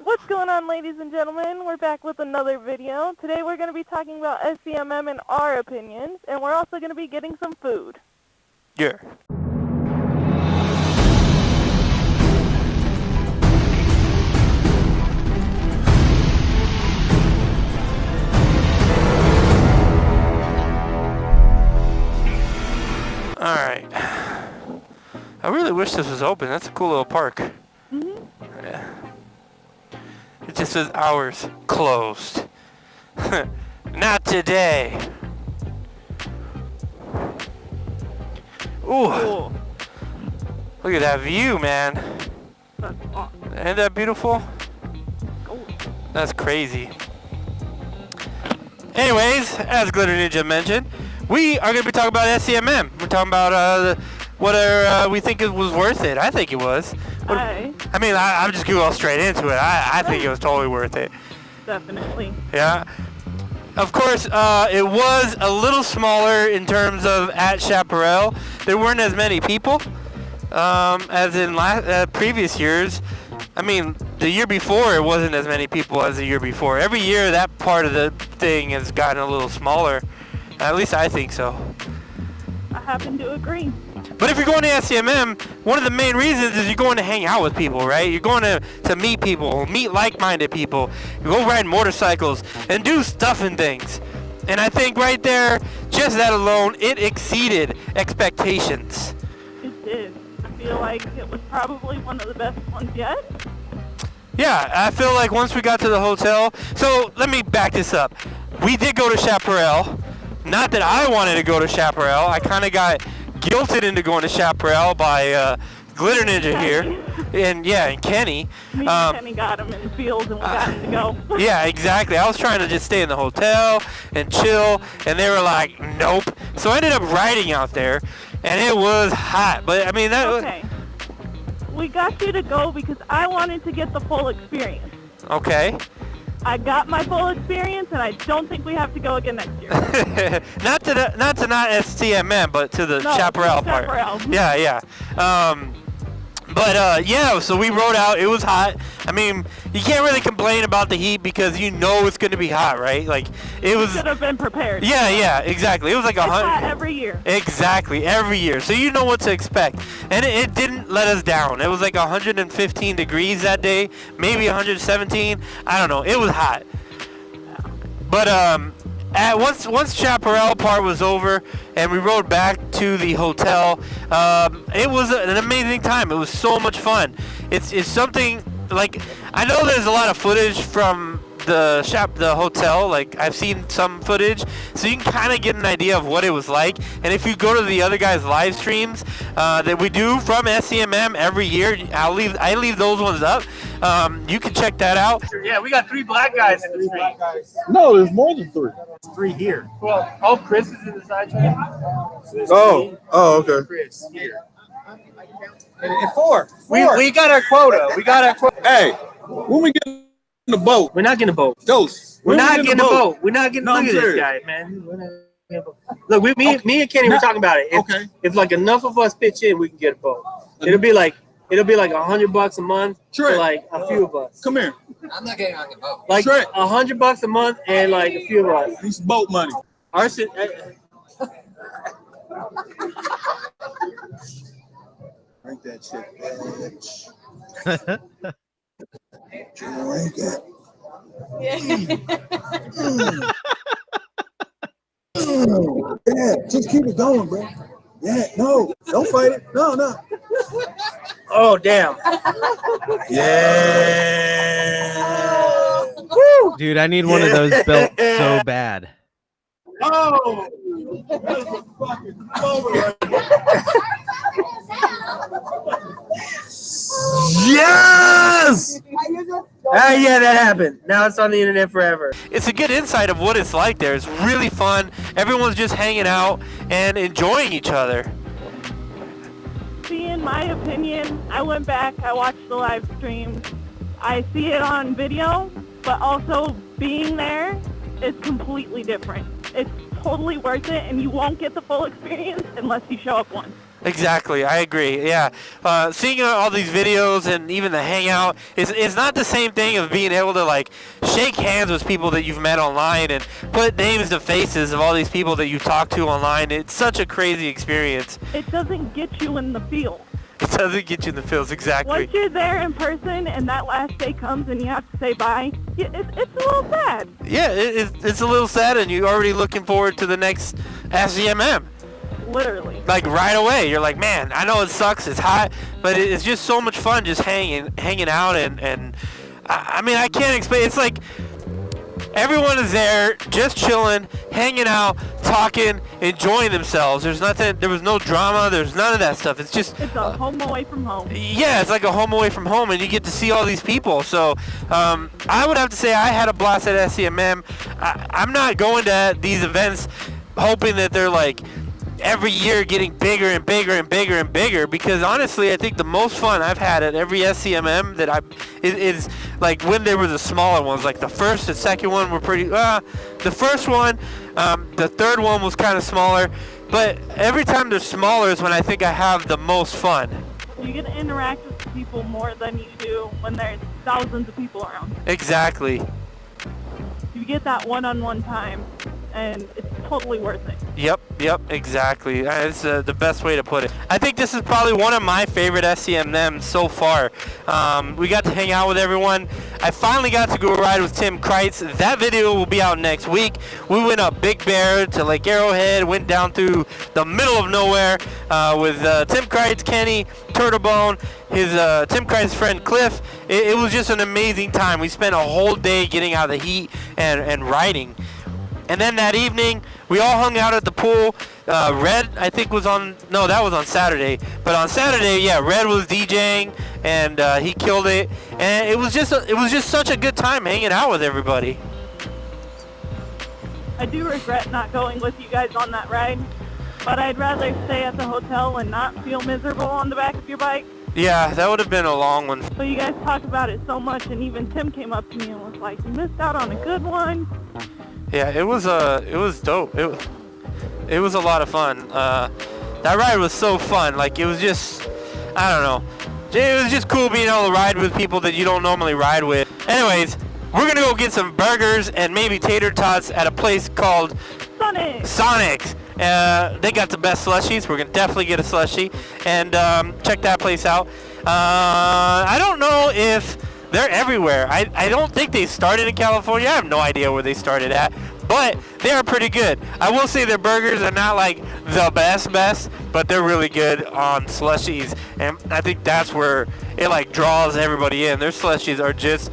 What's going on, ladies and gentlemen? We're back with another video. Today we're going to be talking about SCMM and our opinions, and we're also going to be getting some food. Yeah. Alright. I really wish this was open. That's a cool little park. Yeah. It just says hours closed. Not today. Ooh. Cool. Look at that view, man. That's awesome. Ain't that beautiful? Cool. That's crazy. Anyways, as Glitterninja mentioned, we are going to be talking about SCMM. We're talking about whether we think it was worth it. I think it was. I'm just going to go straight into it. I think it was totally worth it. Definitely. Yeah. Of course, it was a little smaller in terms of at Chaparral. There weren't as many people as in previous years. I mean, the year before, it wasn't as many people as the year before. Every year, that part of the thing has gotten a little smaller. At least I think so. I happen to agree. But if you're going to SCMM, one of the main reasons is you're going to hang out with people, right? You're going to meet people, meet like-minded people, you go ride motorcycles, and do stuff and things. And I think right there, just that alone, it exceeded expectations. It did. I feel like it was probably one of the best ones yet. Yeah, I feel like once we got to the hotel, so let me back this up. We did go to Chaparral. Not that I wanted to go to Chaparral. I kind of got guilted into going to Chaparral by Glitter Ninja here, and Kenny. Me and Kenny got him in the fields, and we got him to go. Yeah, exactly. I was trying to just stay in the hotel and chill, and they were like, nope. So I ended up riding out there, and it was hot. But I mean, Okay. We got you to go because I wanted to get the full experience. Okay. I got my full experience, and I don't think we have to go again next year. not SCMM, but to the Chaparral part. Yeah. So we rode out. It was hot. I mean, you can't really complain about the heat because you know it's going to be hot, right? Like, it was. Should have been prepared. Yeah, exactly. It was like 100. Hot every year. Exactly, every year. So you know what to expect. And it didn't let us down. It was like 115 degrees that day, maybe 117. I don't know. It was hot. But once Chaparral part was over and we rode back to the hotel, it was an amazing time. It was so much fun. It's something like, I know there's a lot of footage from the hotel. Like, I've seen some footage, so you can kind of get an idea of what it was like. And if you go to the other guys' live streams that we do from SCMM every year, I leave those ones up. You can check that out. Yeah, we got 3 black guys in the stream. No, there's more than 3. There's 3 here. Well, Chris is in the side stream. Oh, okay. Chris here. And 4. We got our quota. Hey, when we get in the boat, We're not getting a boat. Ghost. We're not getting a boat. We're not getting. No, Look I'm at this serious. guy, man. We're not getting a boat. Look, me and Kenny were talking about it. If like enough of us pitch in, we can get a boat. It'll be like $100 a month for like a few of us. Come here. I'm not getting on the boat. Like $100 a month and like a few of us. It's boat money. Our Drink that shit, bitch. Drink it. Yeah, just keep it going, bro. Yeah, no, don't fight it. No. Oh damn. Yeah. Woo! Dude, I need one of those built so bad. Oh. That's a fucking moment. Yes! Yeah, that happened. Now it's on the internet forever. It's a good insight of what it's like there. It's really fun. Everyone's just hanging out and enjoying each other. See, in my opinion, I went back, I watched the live stream. I see it on video, but also being there is completely different. It's totally worth it, and you won't get the full experience unless you show up once. Exactly, I agree. Yeah, seeing all these videos and even the hangout is not the same thing as being able to like shake hands with people that you've met online and put names to faces of all these people that you talk to online. It's such a crazy experience. It doesn't get you in the field. It doesn't get you in the feels, exactly. Once you're there in person and that last day comes and you have to say bye, it's a little sad. Yeah, it's a little sad, and you're already looking forward to the next SCMM. Literally. Like right away, you're like, man, I know it sucks, it's hot, but it's just so much fun just hanging out, and I mean, I can't explain. It's like everyone is there, just chilling, hanging out, talking, enjoying themselves. There was no drama, there's none of that stuff. It's just... It's a home away from home. Yeah, it's like a home away from home, and you get to see all these people. So I would have to say I had a blast at SCMM. I'm not going to these events hoping that they're like every year getting bigger and bigger and bigger and bigger, because honestly I think the most fun I've had at every SCMM that is like when there were the smaller ones. Like the first and second one were pretty the first one, the third one was kind of smaller, but every time they're smaller is when I think I have the most fun. You get to interact with people more than you do when there's thousands of people around. Exactly. You get that one-on-one time, and it's totally worth it. Yep, exactly. It's the best way to put it. I think this is probably one of my favorite SCMMs so far. We got to hang out with everyone. I finally got to go ride with Tim Kreitz. That video will be out next week. We went up Big Bear to Lake Arrowhead, went down through the middle of nowhere with Tim Kreitz, Kenny, Turtlebone, his Tim Kreitz friend Cliff. It was just an amazing time. We spent a whole day getting out of the heat and riding. And then that evening, we all hung out at the pool. Red, I think, was on... No, that was on Saturday. But on Saturday, yeah, Red was DJing, and he killed it. And it was just such a good time hanging out with everybody. I do regret not going with you guys on that ride, but I'd rather stay at the hotel and not feel miserable on the back of your bike. Yeah, that would have been a long one. But you guys talk about it so much, and even Tim came up to me and was like, you missed out on a good one. Yeah, it was dope. It was a lot of fun. That ride was so fun. Like, it was just, I don't know. It was just cool being able to ride with people that you don't normally ride with. Anyways, we're gonna go get some burgers and maybe tater tots at a place called Sonic's. They got the best slushies. We're gonna definitely get a slushie and check that place out. I don't know if they're everywhere. I don't think they started in California. I have no idea where they started at, but they are pretty good. I will say their burgers are not like the best, but they're really good on slushies, and I think that's where it like draws everybody in. Their slushies are just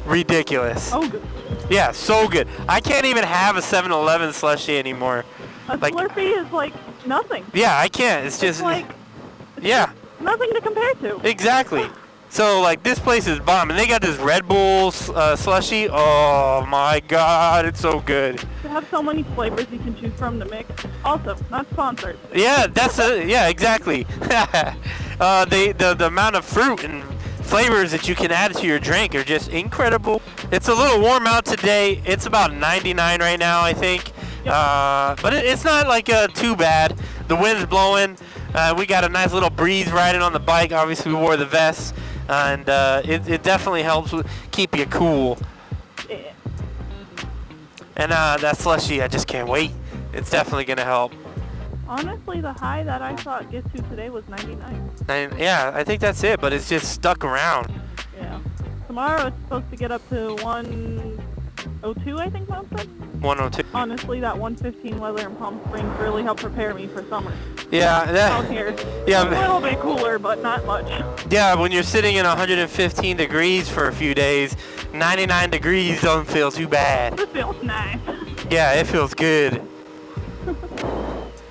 ridiculous. Oh, good. Yeah, so good. I can't even have a 7-Eleven slushie anymore. A Slurpee is like nothing. Yeah, I can't. It's just like yeah, nothing to compare to. Exactly. So like this place is bomb, and they got this Red Bull slushie. Oh my God, it's so good. They have so many flavors you can choose from to mix. Also, not sponsored. Yeah, yeah, exactly. The amount of fruit and flavors that you can add to your drink are just incredible. It's a little warm out today. It's about 99 right now, I think. Yep. But it's not like too bad. The wind's blowing. We got a nice little breeze riding on the bike. Obviously, we wore the vests. And it definitely helps keep you cool. Yeah. And that slushie, I just can't wait. It's definitely going to help. Honestly, the high that I saw it get to today was 99. Yeah, I think that's it, but it's just stuck around. Yeah. Tomorrow it's supposed to get up to 102, I think Mom said. 102. Honestly, that 115 weather in Palm Springs really helped prepare me for summer. Yeah, out here. Yeah, a little bit cooler, but not much. Yeah, when you're sitting in 115 degrees for a few days, 99 degrees don't feel too bad. It feels nice. Yeah, it feels good.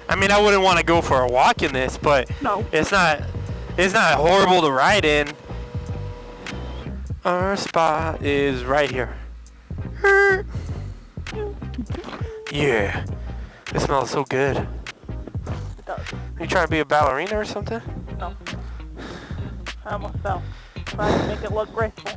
I mean, I wouldn't want to go for a walk in this, but no, it's not horrible to ride in. Our spot is right here. Yeah, it smells so good. It does. You trying to be a ballerina or something? No. I almost fell. Trying to make it look graceful.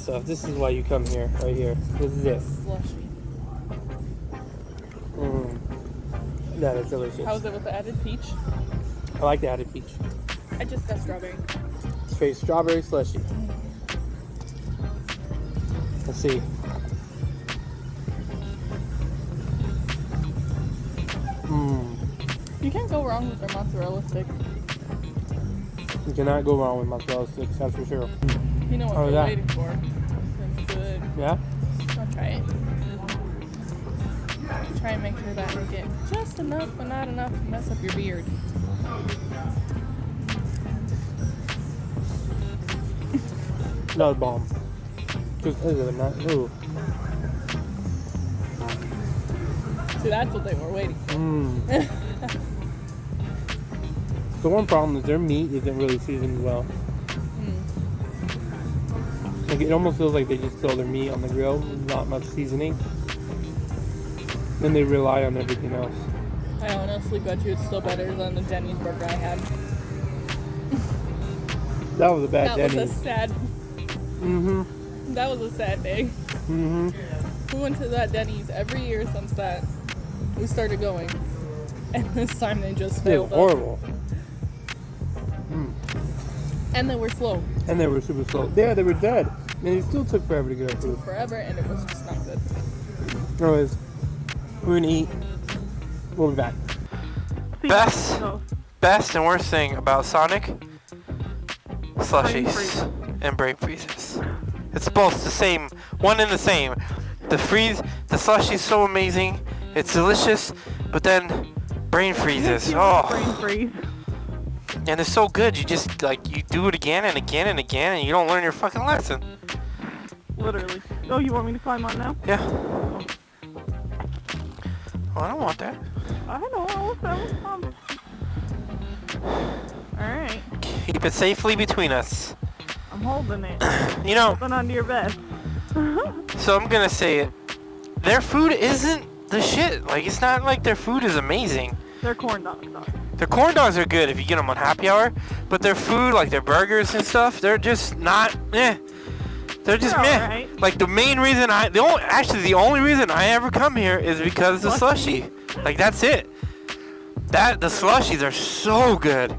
stuff. This is why you come here, right here. This is it. Slushy. That is delicious. How's it with the added peach? I like the added peach. I just got strawberry. Straight strawberry slushy. Let's see. You can't go wrong with their mozzarella sticks. You cannot go wrong with mozzarella sticks, that's for sure. You know what Oh, we're yeah. waiting for. It's good. Yeah? I'll try it. Try and make sure that I get just enough, but not enough to mess up your beard. No bomb. Just other than that, ooh. See, that's what they were waiting for. The one problem is their meat isn't really seasoned well. Like it almost feels like they just throw their meat on the grill, not much seasoning. Then they rely on everything else. I honestly bet you it's still better than the Denny's burger I had. That was a bad That Denny's. was a sad. That was a sad day. We went to that Denny's every year since that we started going, and this time they just It failed was horrible. And they were slow. And they were super slow. Yeah, they were dead. And it still took forever to get our food. Forever, and it was just not good. Anyways, we're gonna eat. We'll be back. Best and worst thing about Sonic? Slushies and brain freezes. It's both the same, one and the same. The slushie's so amazing. It's delicious, but then brain freezes. Oh. Brain freeze. And it's so good, you just, you do it again and again and again, and you don't learn your fucking lesson. Literally. Oh, you want me to climb on now? Yeah. Oh, I don't want that. I know. That was fun. Alright. Keep it safely between us. I'm holding it. You know, Holding onto your vest. so I'm gonna say it. Their food isn't the shit. Like, it's not like their food is amazing. They're corn dogs, though. Their corn dogs are good if you get them on happy hour, but their food, like their burgers and stuff, they're just not, They're just They're meh. alright. Like the main reason the only reason I ever come here is because of the slushie. Like that's it. The slushies are so good.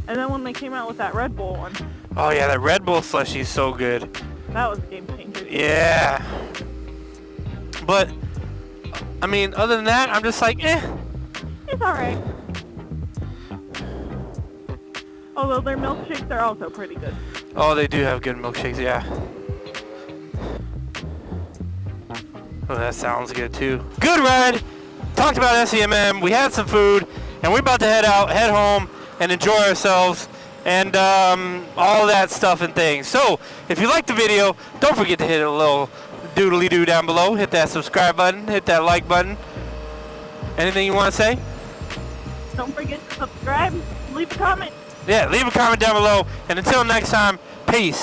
And then when they came out with that Red Bull one, Oh yeah, that Red Bull slushie is so good. that was a game changer. Yeah. But, I mean, other than that, I'm just like, It's alright. Although their milkshakes are also pretty good. Oh, they do have good milkshakes, yeah. Oh, that sounds good too. Good ride! Talked about SCMM, we had some food, and we're about to head home, and enjoy ourselves, and all that stuff and things. So, if you liked the video, don't forget to hit a little doodly-doo down below. Hit that subscribe button, hit that like button. Anything you want to say? Don't forget to subscribe, leave a comment. Yeah, leave a comment down below, and until next time, peace.